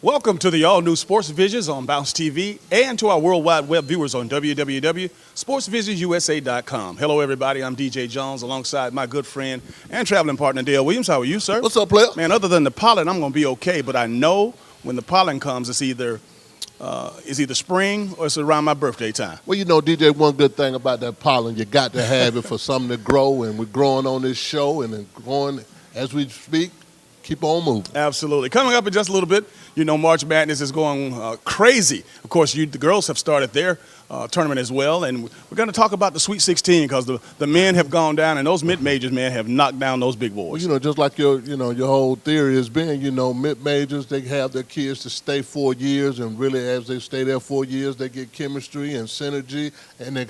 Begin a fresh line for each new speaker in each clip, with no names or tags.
Welcome to the all-new Sports Visions on Bounce TV and to our worldwide web viewers on www.sportsvisionsusa.com. Hello, everybody. I'm DJ Jones alongside my good friend and traveling partner, Dale Williams. How are you, sir?
What's up, player?
Man, other than the pollen, I'm going to be okay, but I know when the pollen comes, it's either spring or it's around my birthday time.
Well, you know, DJ, one good thing about that pollen, you got to have it for something to grow, and we're growing on this show and then growing as we speak. Keep on moving.
Absolutely. Coming up in just a little bit, you know, March Madness is going crazy. Of course, the girls have started their tournament as well, and we're going to talk about the Sweet 16 because the men have gone down, and those mid-majors, man, have knocked down those big boys.
Well, you know, just like your whole theory has been, you know, mid-majors, they have their kids to stay 4 years, and really as they stay there 4 years, they get chemistry and synergy, and they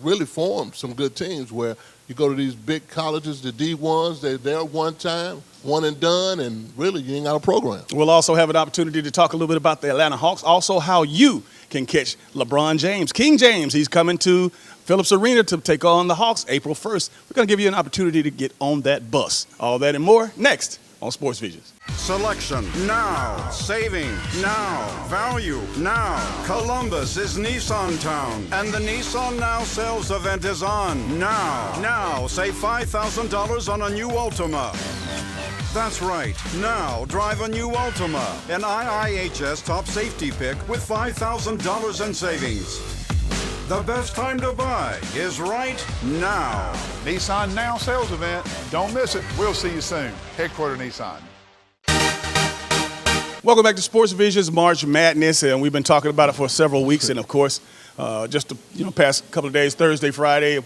really form some good teams where you go to these big colleges, the D1s, they're there one time, one and done, and really you ain't got a program.
We'll also have an opportunity to talk a little bit about the Atlanta Hawks, also how you can catch LeBron James. King James, he's coming to Phillips Arena to take on the Hawks April 1st. We're going to give you an opportunity to get on that bus. All that and more next on Sports Visions.
Selection now, saving now, value now. Columbus is Nissan Town, and the Nissan Now sales event is on now. Now, save $5,000 on a new Altima. That's right. Now, drive a new Altima, an IIHS top safety pick with $5,000 in savings. The best time to buy is right now.
Nissan Now sales event. Don't miss it. We'll see you soon. Headquarter Nissan.
Welcome back to Sports Visions March Madness, and we've been talking about it for several weeks. And of course, just the past couple of days, Thursday, Friday,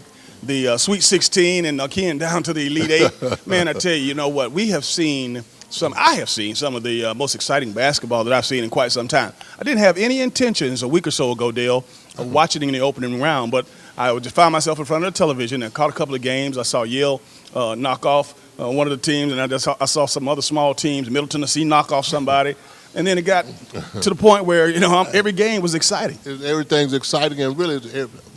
the Sweet 16, and again down to the Elite Eight. Man, I tell you, you know what? I have seen some of the most exciting basketball that I've seen in quite some time. I didn't have any intentions a week or so ago, Dale, of watching in the opening round, but I just found myself in front of the television and caught a couple of games. I saw Yale knock off one of the teams, and I saw some other small teams, Middle Tennessee knock off somebody. And then it got to the point where, every game was exciting.
Everything's exciting and really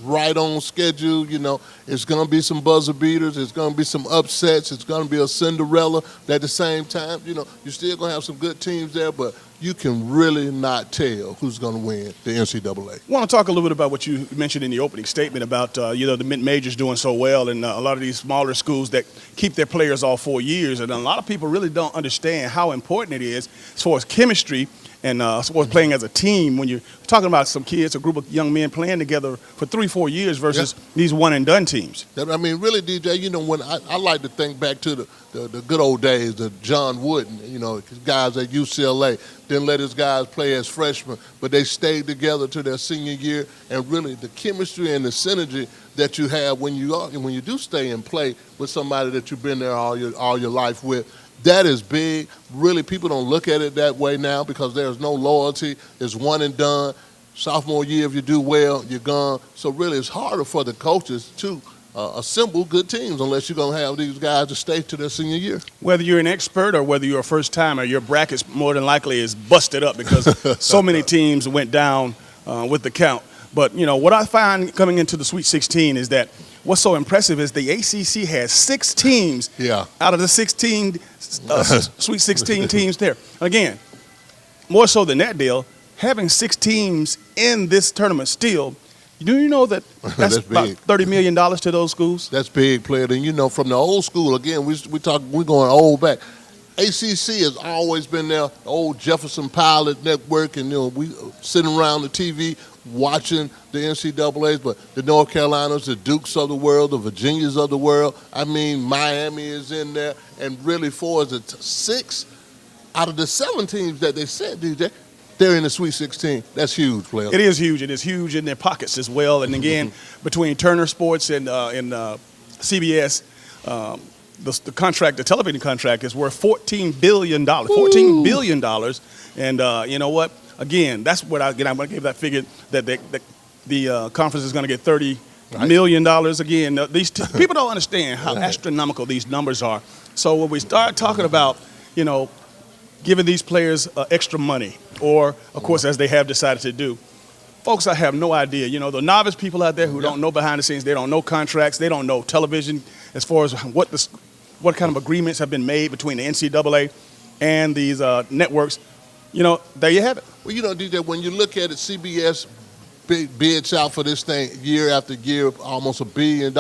right on schedule. You know, it's going to be some buzzer beaters. It's going to be some upsets. It's going to be a Cinderella. At the same time, you're still going to have some good teams there, but you can really not tell who's going to win the NCAA.
I want to talk a little bit about what you mentioned in the opening statement about, the mid-majors doing so well and a lot of these smaller schools that keep their players all 4 years. And a lot of people really don't understand how important it is as far as chemistry and as far as playing as a team when you're talking about some kids, a group of young men playing together for 3-4 years versus these one-and-done teams.
I mean, really, DJ, when I like to think back to the good old days of John Wooden, guys at UCLA didn't let his guys play as freshmen, but they stayed together to their senior year, and really the chemistry and the synergy that you have when you do stay and play with somebody that you've been there all your life with. That is big. Really, people don't look at it that way now because there's no loyalty. It's one and done. Sophomore year, if you do well, you're gone. So really, it's harder for the coaches to assemble good teams unless you're going to have these guys to stay to their senior year.
Whether you're an expert or whether you're a first-timer, your bracket's more than likely is busted up because so many teams went down with the count. But, what I find coming into the Sweet 16 is that what's so impressive is the ACC has 6 teams out of the 16 Sweet 16 teams there. Again, more so than that, Dale, having 6 teams in this tournament still, do you know that that's about $30 million to those schools?
That's big, player. And, from the old school, again, we're going old back. ACC has always been there, the old Jefferson Pilot Network, and, we sitting around the TV watching the NCAAs, but the North Carolinas, the Dukes of the world, the Virginias of the world. I mean, Miami is in there, and really for the 6 out of the 7 teams that they said, DJ, they're in the Sweet 16. That's huge, player.
It is huge. It is huge in their pockets as well. And again, between Turner Sports and CBS, the contract, the television contract, is worth $14 billion. $14 billion. And you know what? Again, that's what I'm going to give that figure that the conference is going to get $30 million. Again, these people don't understand how astronomical these numbers are. So when we start talking about, giving these players extra money, or, of course, as they have decided to do, folks, I have no idea. The novice people out there who don't know behind the scenes, they don't know contracts, they don't know television as far as what kind of agreements have been made between the NCAA and these networks. you know, there you have it.
Well, you know, DJ, when you look at it, CBS bids out for this thing year after year, almost $1 billion.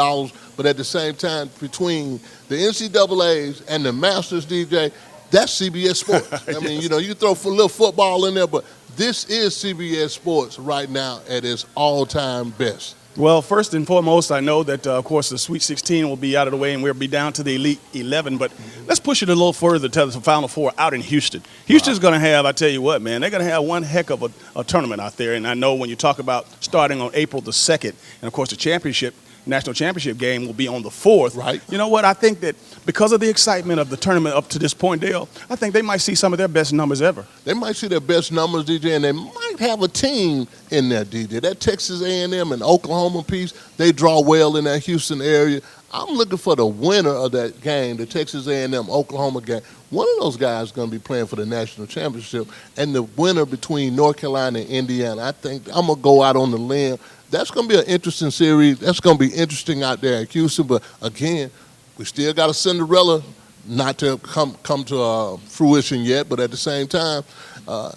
But at the same time, between the NCAAs and the Masters, DJ, that's CBS Sports. I mean, you know, you throw a little football in there, but this is CBS Sports right now at its all-time best.
Well, first and foremost, I know that, of course, the Sweet 16 will be out of the way and we'll be down to the Elite 11. But let's push it a little further to the Final Four out in Houston. Houston's going to have, I tell you what, man, they're going to have one heck of a tournament out there. And I know when you talk about starting on April the 2nd, and, of course, the national championship game will be on the 4th.
Right.
You know what? I think that because of the excitement of the tournament up to this point, Dale, I think they might see some of their best numbers ever.
They might see their best numbers, DJ, and they might have a team in there, DJ. That Texas A&M and Oklahoma piece, they draw well in that Houston area. I'm looking for the winner of that game, the Texas A&M Oklahoma game. One of those guys is going to be playing for the national championship, and the winner between North Carolina and Indiana. I think I'm going to go out on the limb. That's going to be an interesting series. That's going to be interesting out there in Houston. But, again, we still got a Cinderella not to come to fruition yet. But at the same time,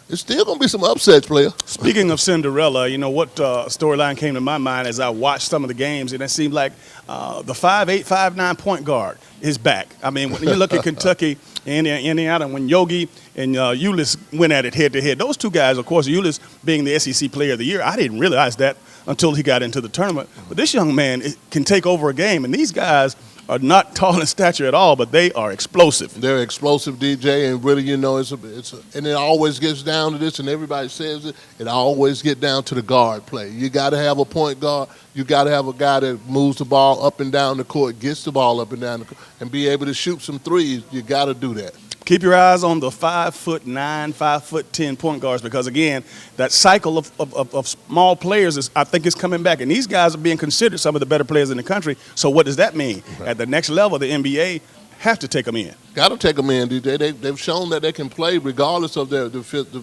it's still going to be some upsets, player.
Speaking of Cinderella, you know what storyline came to my mind as I watched some of the games, and it seemed like the 5'8", 5'9" point guard is back. I mean, when you look at Kentucky and Indiana, when Yogi and Ulis went at it head-to-head, those two guys, of course, Ulis being the SEC Player of the Year, I didn't realize that until he got into the tournament. But this young man can take over a game, and these guys are not tall in stature at all, but they are explosive.
They're explosive, DJ, and really, you know, and it always gets down to this, and everybody says it, it always gets down to the guard play. You got to have a point guard. You got to have a guy that moves the ball up and down the court, gets the ball up and down the court, and be able to shoot some threes. You got to do that.
Keep your eyes on the 5'9", 5'10" point guards because, again, that cycle of small players, I think, is coming back. And these guys are being considered some of the better players in the country. So what does that mean? Right. At the next level, the NBA have to take them in.
Got to take them in, DJ. They've shown that they can play regardless of the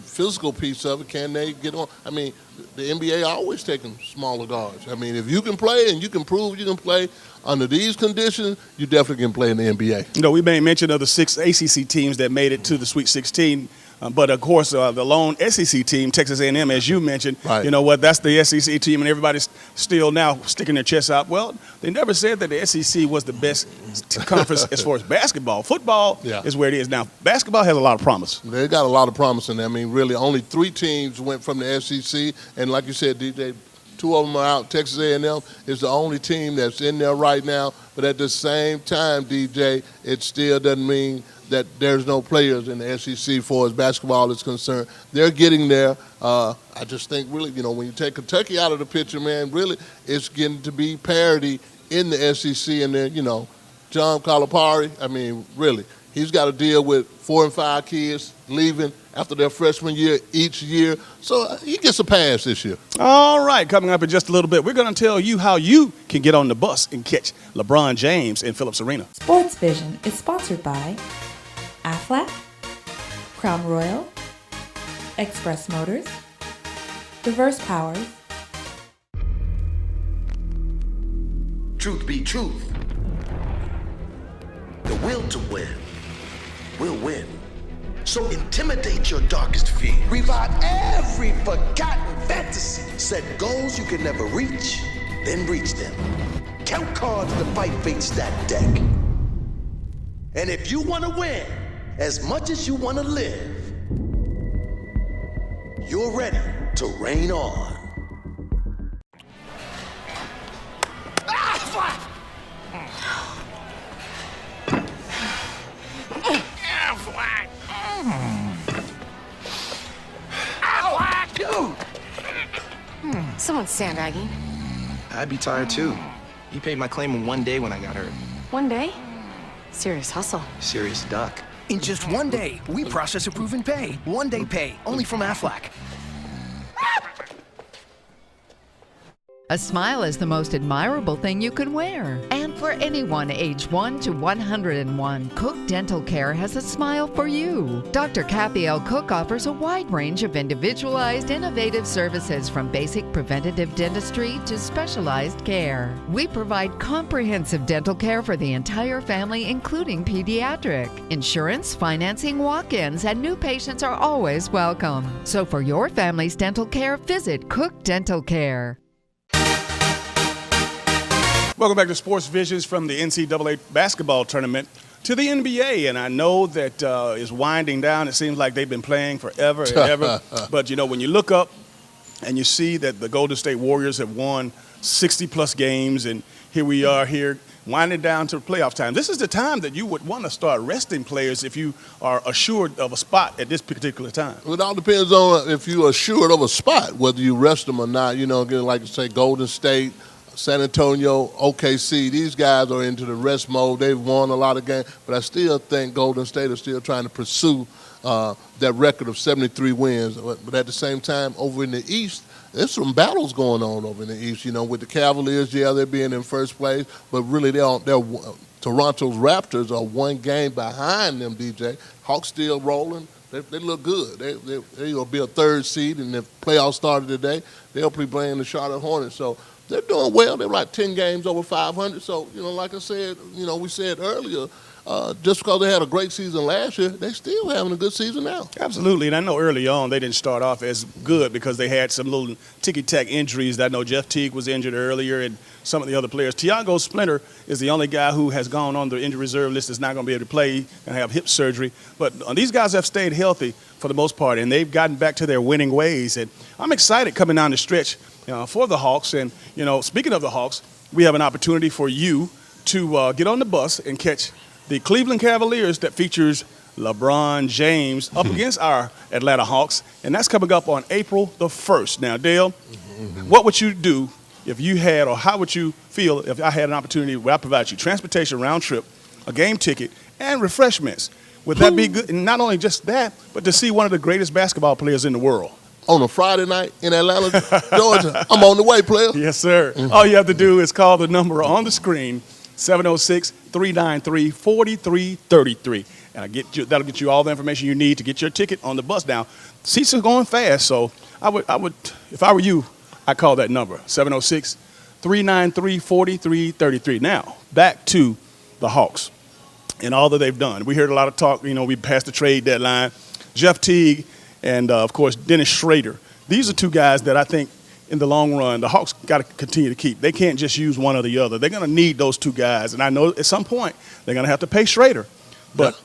physical piece of it. Can they get on? I mean, the NBA always taking smaller guards. I mean, if you can play and you can prove you can play under these conditions, you definitely can play in the NBA.
You know, we made mention of the 6 ACC teams that made it to the Sweet 16. But, of course, the lone SEC team, Texas A&M, as you mentioned,
right.
You know what, that's the SEC team, and everybody's still now sticking their chests out. Well, they never said that the SEC was the best conference as far as basketball. Football is where it is now. Basketball has a lot of promise.
They got a lot of promise in there. I mean, really, only 3 teams went from the SEC, and like you said, DJ, 2 of them are out. Texas A&M is the only team that's in there right now. But at the same time, DJ, it still doesn't mean that there's no players in the SEC for as basketball is concerned. They're getting there. I just think really, you know, when you take Kentucky out of the picture, man, really it's getting to be parity in the SEC. And then, you know, John Calipari, I mean, really, he's got to deal with 4 and 5 kids leaving after their freshman year each year. So he gets a pass this year.
All right, coming up in just a little bit, we're going to tell you how you can get on the bus and catch LeBron James in Phillips Arena.
Sports Vision is sponsored by Aflac, Crown Royal, Express Motors, Diverse Powers.
Truth be truth, the will to win will win. So intimidate your darkest fear. Revive every forgotten fantasy. Set goals you can never reach, then reach them. Count cards to fight fate stacked deck. And if you want to win as much as you want to live, you're ready to reign on.
Someone's sandbagging.
I'd be tired too. He paid my claim in 1 day when I got hurt.
1 day? Serious hustle.
Serious duck.
In just 1 day, we process approve and pay. 1 day pay, only from Aflac.
A smile is the most admirable thing you can wear. And for anyone age 1 to 101, Cook Dental Care has a smile for you. Dr. Kathy L. Cook offers a wide range of individualized, innovative services from basic preventative dentistry to specialized care. We provide comprehensive dental care for the entire family, including pediatric. Insurance, financing, walk-ins, and new patients are always welcome. So for your family's dental care, visit Cook Dental Care.
Welcome back to Sports Visions from the NCAA basketball tournament to the NBA. And I know that is winding down. It seems like they've been playing forever and ever. But, you know, when you look up and you see that the Golden State Warriors have won 60-plus games, and here we are here winding down to playoff time. This is the time that you would want to start resting players if you are assured of a spot at this particular time.
Well, it all depends on if you're assured of a spot, whether you rest them or not. You know, again, like I say, Golden State, San Antonio, OKC, these guys are into the rest mode. They've won a lot of games, but I still think Golden State is still trying to pursue that record of 73 wins. But at the same time, over in the East, there's some battles going on over in the East. You know, with the Cavaliers, yeah, they're being in first place, but really Toronto's Raptors are one game behind them, DJ. Hawks still rolling. They look good. They'll be a third seed, and if playoffs started today, they'll be playing the Charlotte Hornets. So they're doing well. They're like 10 games over 500. So, you know, like I said, you know, we said earlier, just because they had a great season last year, they're still having a good season now.
Absolutely. And I know early on they didn't start off as good because they had some little ticky-tack injuries. I know Jeff Teague was injured earlier and some of the other players. Tiago Splinter is the only guy who has gone on the injury reserve list that's not going to be able to play and have hip surgery. But these guys have stayed healthy for the most part, and they've gotten back to their winning ways. And I'm excited coming down the stretch for the Hawks. And, you know, speaking of the Hawks, we have an opportunity for you to get on the bus and catch the Cleveland Cavaliers that features LeBron James up against our Atlanta Hawks, and that's coming up on April the 1st. Now, Dale, what would you do if you had, or how would you feel if I had an opportunity where I provide you transportation, round trip, a game ticket, and refreshments? Would that be good? And not only just that, but to see one of the greatest basketball players in the world.
On a Friday night in Atlanta, Georgia, I'm on the way, player.
Yes, sir. All you have to do is call the number on the screen, 706-393-4333. And that'll get you all the information you need to get your ticket on the bus. Now, seats are going fast, so I would, if I were you, I'd call that number, 706-393-4333. Now, back to the Hawks and all that they've done. We heard a lot of talk, you know, we passed the trade deadline. Jeff Teague and, of course, Dennis Schrader. These are two guys that I think in the long run, the Hawks got to continue to keep. They can't just use one or the other. They're going to need those two guys. And I know at some point they're going to have to pay Schrader. But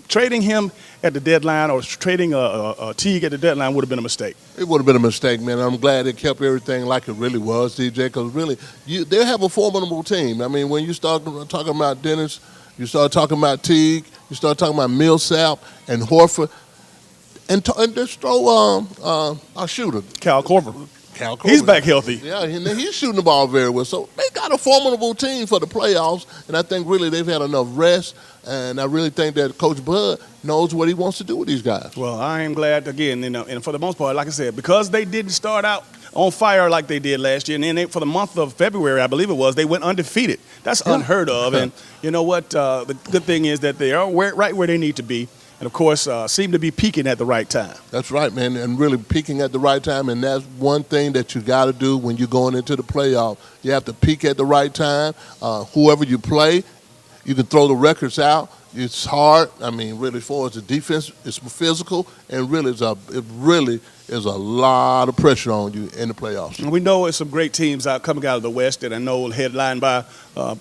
trading him at the deadline or trading Teague at the deadline would have been a mistake. It
would have been a mistake, man. I'm glad they kept everything like it really was, DJ, because really, they have a formidable team. I mean, when you start talking about Dennis, you start talking about Teague, you start talking about Millsap and Horford, and just throw our shooter.
Kyle Korver. He's back healthy.
Yeah, and he's shooting the ball very well. So they got a formidable team for the playoffs, and I think really they've had enough rest, and I really think that Coach Bud knows what he wants to do with these guys.
Well, I am glad, again, and for the most part, like I said, because they didn't start out on fire like they did last year, and then for the month of February, I believe it was, they went undefeated. That's unheard of, and you know what? The good thing is that they are right where they need to be. And, of course, seem to be peaking at the right time.
That's right, man, and really peaking at the right time. And that's one thing that you got to do when you're going into the playoff. You have to peak at the right time. Whoever you play, you can throw the records out. It's hard. I mean, really, as far as the defense, it's physical, and really, it really is a lot of pressure on you in the playoffs.
And we know there's some great teams coming out of the West, and I know headlined by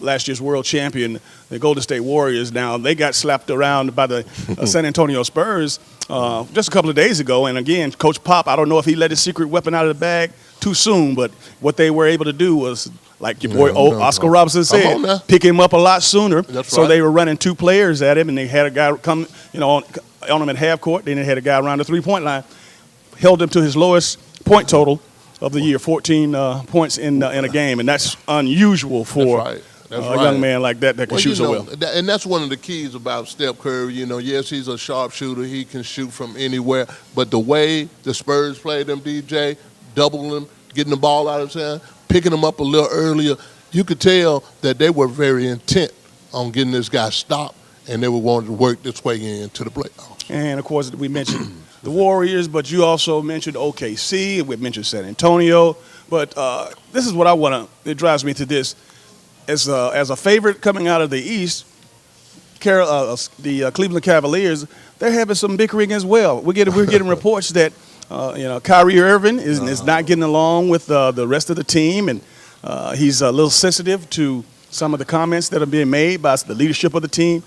last year's world champion, the Golden State Warriors. Now, they got slapped around by the San Antonio Spurs just a couple of days ago. And, again, Coach Pop, I don't know if he let his secret weapon out of the bag too soon, but what they were able to do was, like your boy Oscar Robertson said, pick him up a lot sooner. So they were running two players at him, and they had a guy come, on him at half court. Then they had a guy around the three-point line, held him to his lowest point total of the year, 14 points in a game, and that's unusual for a young man like that can shoot so well.
And that's one of the keys about Steph Curry. Yes, he's a sharpshooter. He can shoot from anywhere. But the way the Spurs played him, DJ, doubling him, getting the ball out of his hand, picking him up a little earlier, you could tell that they were very intent on getting this guy stopped, and they were wanting to work this way into the playoffs.
And, of course, we mentioned the Warriors, but you also mentioned OKC. We mentioned San Antonio. But this is what I want to – it drives me to this. As a favorite coming out of the East, the Cleveland Cavaliers, they're having some bickering as well. We're getting reports that Kyrie Irving is not getting along with the rest of the team, and he's a little sensitive to some of the comments that are being made by the leadership of the team.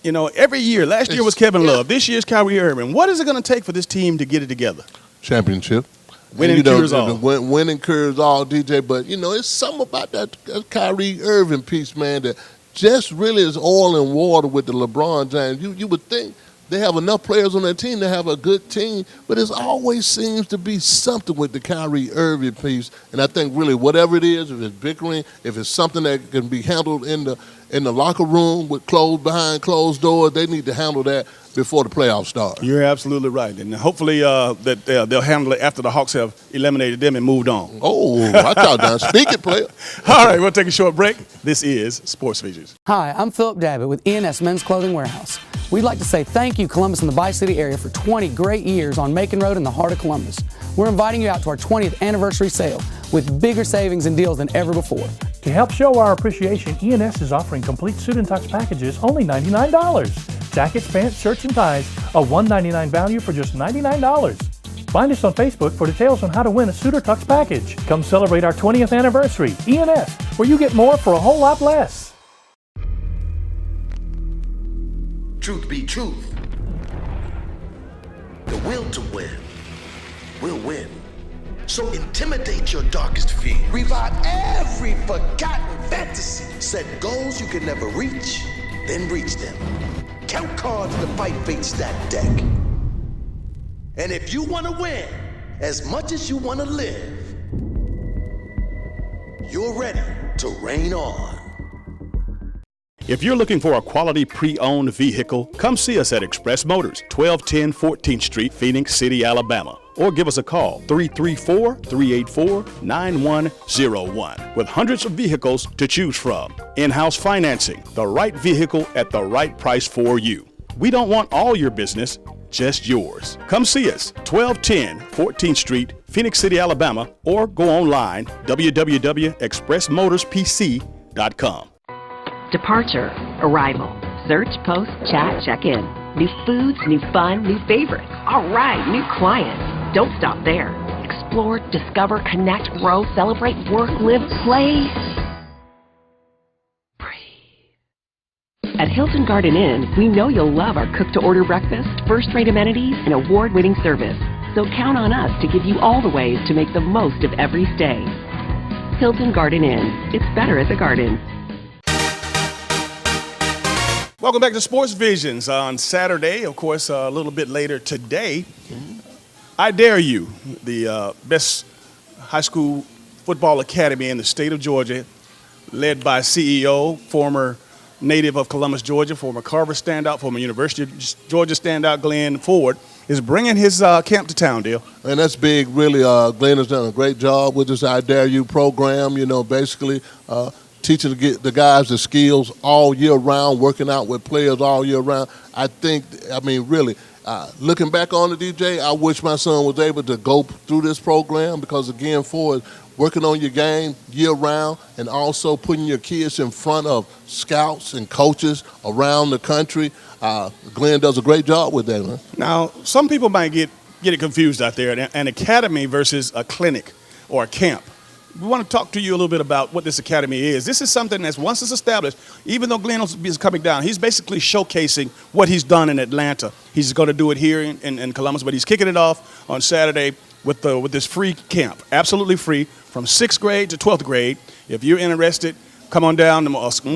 Every year, last year was Kevin Love. This year's Kyrie Irving. What is it going to take for this team to get it together?
Championship.
Winning cures all.
Winning cures all, DJ. But, it's something about that Kyrie Irving piece, man, that just really is oil and water with the LeBron James. You would think they have enough players on their team to have a good team, but it always seems to be something with the Kyrie Irving piece. And I think really whatever it is, if it's bickering, if it's something that can be handled in the locker room behind closed doors, they need to handle that before the playoffs start.
You're absolutely right. And hopefully that they'll handle it after the Hawks have eliminated them and moved on.
Oh, I thought that. Speak it, player.
All right, we'll take a short break. This is Sports Visions.
Hi, I'm Philip Davitt with ENS Men's Clothing Warehouse. We'd like to say thank you, Columbus and the Bi-City area, for 20 great years on Macon Road in the heart of Columbus. We're inviting you out to our 20th anniversary sale with bigger savings and deals than ever before.
To help show our appreciation, ENS is offering complete suit and tux packages only $99. Jackets, pants, shirts, and ties, a $199 value for just $99. Find us on Facebook for details on how to win a suit or tux package. Come celebrate our 20th anniversary. ENS, where you get more for a whole lot less.
Truth be truth, the will to win will win. So intimidate your darkest fear. Revive every forgotten fantasy. Set goals you can never reach, then reach them. Count cards to fight fate stack deck. And if you want to win as much as you want to live, you're ready to reign on.
If you're looking for a quality pre-owned vehicle, come see us at Express Motors, 1210 14th Street, Phoenix City, Alabama. Or give us a call, 334-384-9101, with hundreds of vehicles to choose from. In-house financing, the right vehicle at the right price for you. We don't want all your business, just yours. Come see us, 1210 14th Street, Phoenix City, Alabama, or go online, www.expressmotorspc.com.
Departure, arrival, search, post, chat, check-in. New foods, new fun, new favorites. All right, new clients. Don't stop there. Explore, discover, connect, grow, celebrate, work, live, play. Breathe. At Hilton Garden Inn, we know you'll love our cook-to-order breakfast, first-rate amenities, and award-winning service. So count on us to give you all the ways to make the most of every stay. Hilton Garden Inn. It's better at the Garden.
Welcome back to Sports Visions on Saturday. Of course, a little bit later today, I Dare You, the best high school football academy in the state of Georgia, led by CEO, former native of Columbus, Georgia, former Carver standout, former University of Georgia standout, Glenn Ford, is bringing his camp to town, Dale.
And that's big, really. Glenn has done a great job with this I Dare You program, basically teaching the guys the skills all year round, working out with players all year round. Really, looking back on the DJ, I wish my son was able to go through this program because, again, for working on your game year round and also putting your kids in front of scouts and coaches around the country. Glenn does a great job with that, man.
Now, some people might get it confused out there, an academy versus a clinic or a camp. We want to talk to you a little bit about what this academy is. This is something that's once it's established, even though Glenn is coming down, he's basically showcasing what he's done in Atlanta. He's going to do it here in Columbus, but he's kicking it off on Saturday with this free camp, absolutely free, from 6th grade to 12th grade. If you're interested, come on down.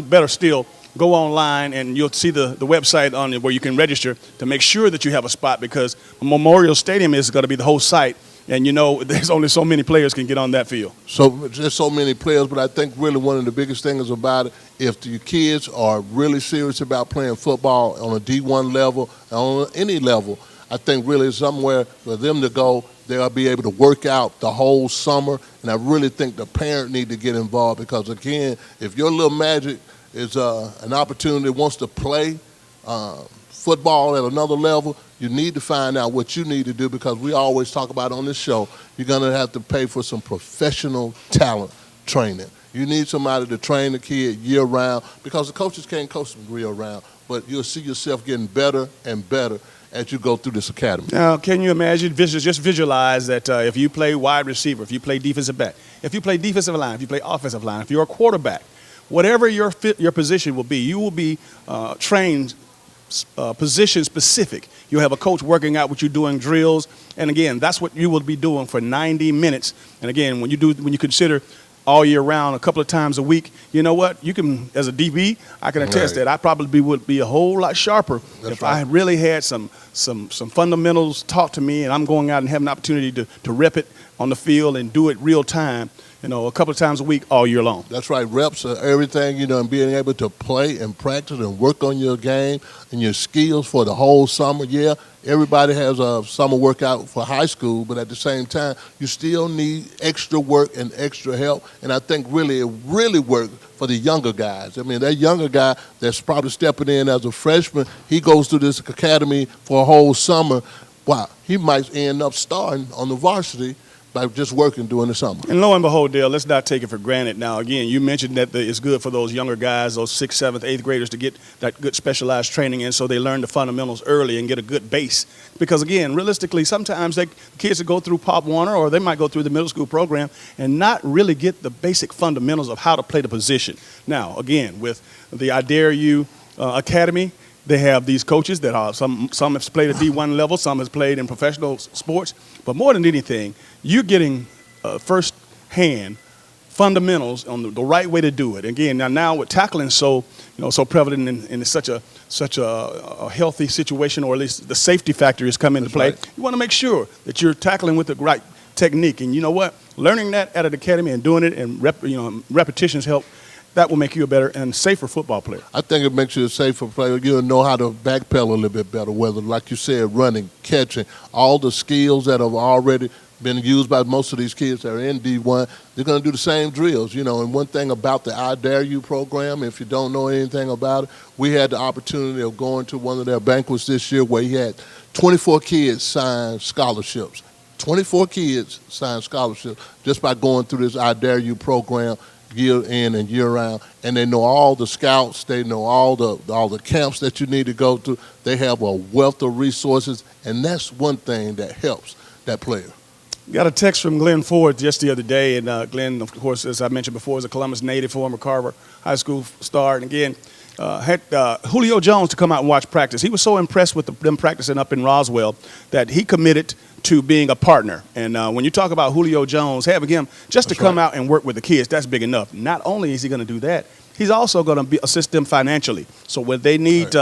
Better still, go online and you'll see the website on it where you can register to make sure that you have a spot, because Memorial Stadium is going to be the whole site. And, there's only so many players can get on that field. So
there's so many players, but I think really one of the biggest things about it, if your kids are really serious about playing football on a D1 level, on any level, I think really somewhere for them to go, they'll be able to work out the whole summer. And I really think the parent need to get involved because, again, if your little Magic is an opportunity that wants to play football at another level, you need to find out what you need to do because we always talk about on this show, you're going to have to pay for some professional talent training. You need somebody to train the kid year-round because the coaches can't coach them year-round, but you'll see yourself getting better and better as you go through this academy.
Now, can you imagine, just visualize that if you play wide receiver, if you play defensive back, if you play defensive line, if you play offensive line, if you're a quarterback, whatever your position will be, you will be trained position specific. You'll have a coach working out what you're doing, drills, and again, that's what you will be doing for 90 minutes. And again, when you consider all year round, a couple of times a week, you know what? You can, as a DB, I can attest that I probably would be a whole lot sharper if I really had some fundamentals taught to me, and I'm going out and having an opportunity to rep it on the field and do it real time, you know, a couple of times a week all year long.
That's right. Reps are everything, you know, and being able to play and practice and work on your game and your skills for the whole summer. Yeah, everybody has a summer workout for high school, but at the same time, you still need extra work and extra help. And I think really it really worked for the younger guys. I mean, that younger guy that's probably stepping in as a freshman, he goes through this academy for a whole summer. Wow, he might end up starting on the varsity by just working during the summer.
And lo and behold, Dale, let's not take it for granted. Now, again, you mentioned that it's good for those younger guys, those 6th, 7th, 8th graders to get that good specialized training in so they learn the fundamentals early and get a good base. Because, again, realistically, sometimes kids that go through Pop Warner or they might go through the middle school program and not really get the basic fundamentals of how to play the position. Now, again, with the I Dare You Academy, they have these coaches that are some have played at D1 level, some has played in professional sports, but more than anything, you're getting first-hand fundamentals on the right way to do it. Again, now with tackling so prevalent and such a healthy situation, or at least the safety factor has come into play. Right. You want to make sure that you're tackling with the right technique, and you know what? Learning that at an academy and doing it and repetitions help. That will make you a better and safer football player.
I think it makes you a safer player. You'll know how to backpedal a little bit better, whether, like you said, running, catching, all the skills that have already been used by most of these kids that are in D1, they're going to do the same drills, you know. And one thing about the I Dare You program, if you don't know anything about it, we had the opportunity of going to one of their banquets this year where he had 24 kids sign scholarships. 24 kids signed scholarships just by going through this I Dare You program year in and year round, and they know all the scouts, they know all the camps that you need to go to. They have a wealth of resources, and that's one thing that helps that player.
Got a text from Glenn Ford just the other day, and Glenn, of course, as I mentioned before, is a Columbus native, former Carver High School star, and again, had Julio Jones to come out and watch practice. He was so impressed with them practicing up in Roswell that he committed to being a partner. And when you talk about Julio Jones, having him just to come out and work with the kids, that's big enough. Not only is he going to do that, he's also going to assist them financially. So when they need,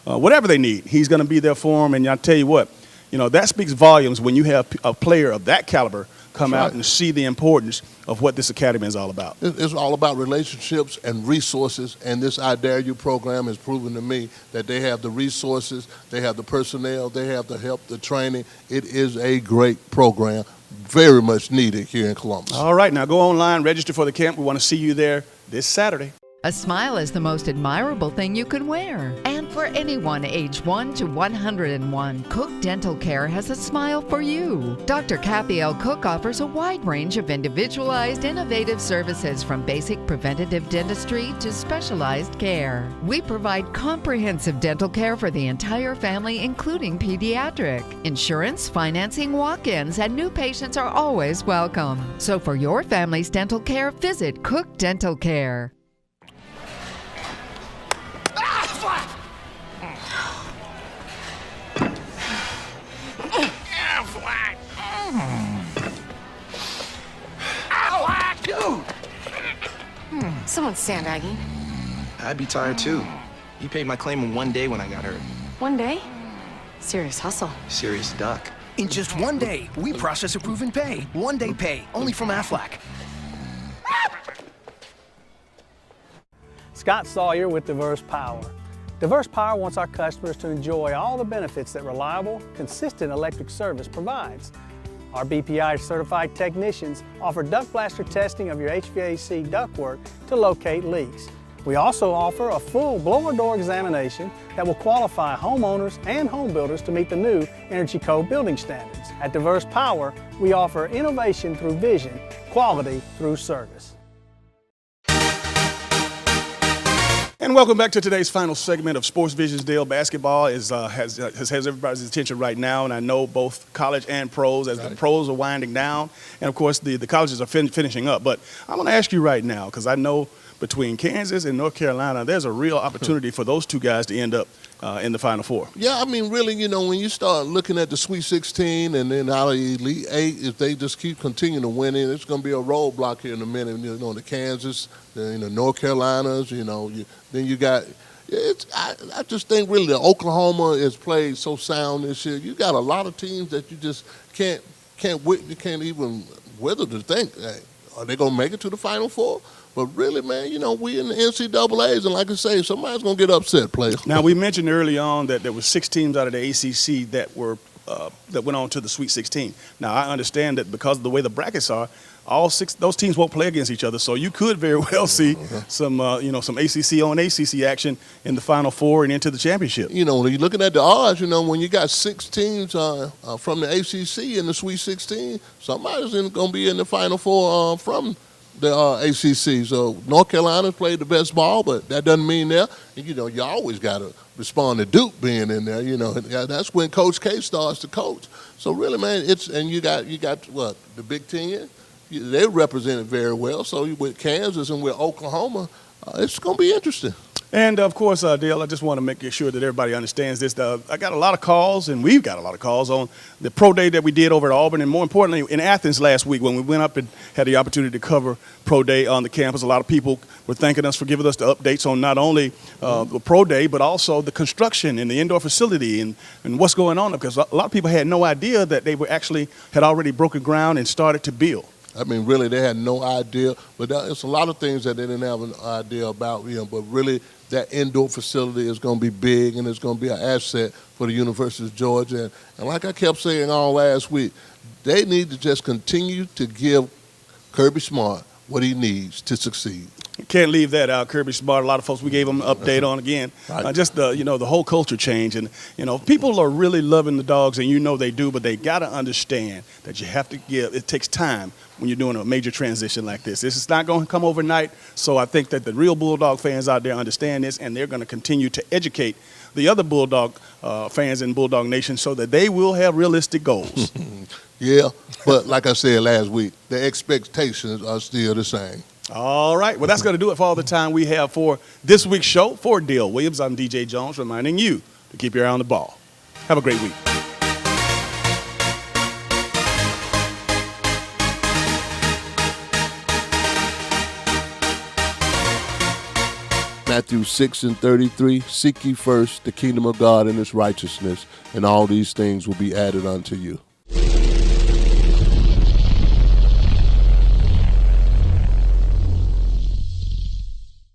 whatever they need, he's going to be there for them. And I'll tell you what, you know, that speaks volumes when you have a player of that caliber come out and see the importance of what this academy is all about.
It's all about relationships and resources, and this I Dare You program has proven to me that they have the resources, they have the personnel, they have the help, the training. It is a great program, very much needed here in Columbus.
All right, now go online, register for the camp. We want to see you there this Saturday.
A smile is the most admirable thing you can wear. And for anyone age 1 to 101, Cook Dental Care has a smile for you. Dr. Kathy L. Cook offers a wide range of individualized, innovative services from basic preventative dentistry to specialized care. We provide comprehensive dental care for the entire family, including pediatric. Insurance, financing, walk-ins, and new patients are always welcome. So for your family's dental care, visit Cook Dental Care.
Someone's sandbagging.
I'd be tired too. He paid my claim in 1 day when I got hurt.
1 day? Serious hustle.
Serious duck.
In just 1 day, we process, approve, and pay. 1 day pay, only from Aflac.
Scott Sawyer with Diverse Power. Diverse Power wants our customers to enjoy all the benefits that reliable, consistent electric service provides. Our BPI certified technicians offer duct blaster testing of your HVAC ductwork to locate leaks. We also offer a full blower door examination that will qualify homeowners and home builders to meet the new Energy Code building standards. At Diverse Power, we offer innovation through vision, quality through service.
And welcome back to today's final segment of Sports Visions Deal. Basketball has everybody's attention right now, and I know both college and pros, as the pros are winding down, and of course the colleges are finishing up. But I'm going to ask you right now, because I know between Kansas and North Carolina, there's a real opportunity for those two guys to end up in the Final Four.
Yeah, I mean, really, when you start looking at the Sweet 16 and then out of the Elite 8, if they just keep continuing to win it, it's going to be a roadblock here in a minute. The Kansas, the North Carolinas, then you got I just think really that Oklahoma has played so sound this year. You got a lot of teams that you just can't even whether to think, hey, are they going to make it to the Final Four? But really, man, we in the NCAAs, and like I say, somebody's going to get upset, players.
Now, we mentioned early on that there were 6 teams out of the ACC that went on to the Sweet 16. Now, I understand that because of the way the brackets are, all 6 those teams won't play against each other. So you could very well see some ACC on ACC action in the Final Four and into the championship.
When you're looking at the odds, when you got 6 teams from the ACC in the Sweet 16, somebody's going to be in the Final Four from the ACC. So North Carolina's played the best ball, but that doesn't mean you always got to respond to Duke being in there. That's when Coach K starts to coach. So really, man, you got what, the Big Ten. They represent it very well. So with Kansas and with Oklahoma, it's going to be interesting.
And, of course, Dale, I just want to make sure that everybody understands this. I got a lot of calls, and we've got a lot of calls on the pro day that we did over at Auburn, and more importantly, in Athens last week when we went up and had the opportunity to cover pro day on the campus. A lot of people were thanking us for giving us the updates on not only the pro day, but also the construction and the indoor facility and what's going on, because a lot of people had no idea that they had already broken ground and started to build.
I mean, really, they had no idea. But it's a lot of things that they didn't have an idea about. But really, that indoor facility is going to be big, and it's going to be an asset for the University of Georgia. And like I kept saying all last week, they need to just continue to give Kirby Smart what he needs to succeed.
Can't leave that out. Kirby Smart, a lot of folks, we gave them an update on again. Just the whole culture change. And, people are really loving the Dogs, and they do, but they got to understand that you have to it takes time when you're doing a major transition like this. This is not going to come overnight. So I think that the real Bulldog fans out there understand this, and they're going to continue to educate the other Bulldog fans in Bulldog Nation so that they will have realistic goals.
Yeah, but like I said last week, the expectations are still the same.
All right. Well, that's going to do it for all the time we have for this week's show. For Dale Williams, I'm DJ Jones, reminding you to keep your eye on the ball. Have a great week.
Matthew 6:33, seek ye first the kingdom of God and his righteousness, and all these things will be added unto you.